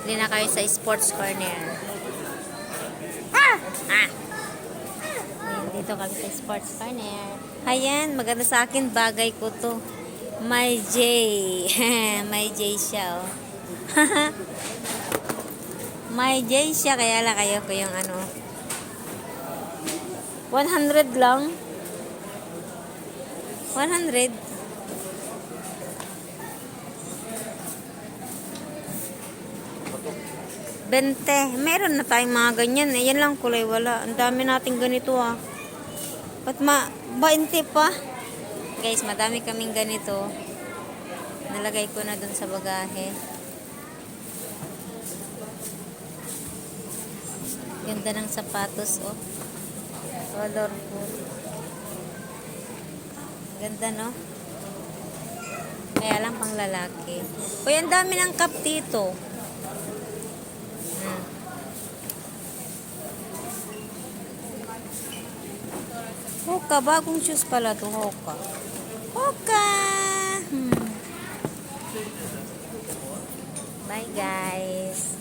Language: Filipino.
Bili na kayo sa sports corner. Ah! Ayan, dito kami sa sports corner. Ayan, maganda sa akin. Bagay ko to. May J. May J siya, oh. May J siya. Kaya lang kayo ko yung ano. 100 lang. 100. Bente. Meron na tayong mga ganyan. Yan lang kulay wala. Ang dami nating ganito, ah. Ba't 20 pa? Guys, madami kaming ganito. Nalagay ko na dun sa bagahe. Ganda ng sapatos, oh. Colorful. Ganda, no? Kaya lang pang lalaki. Uy, ang dami ng cup dito. Hoka, bagong shoes pala to, Hoka. Hoka! Bye, guys.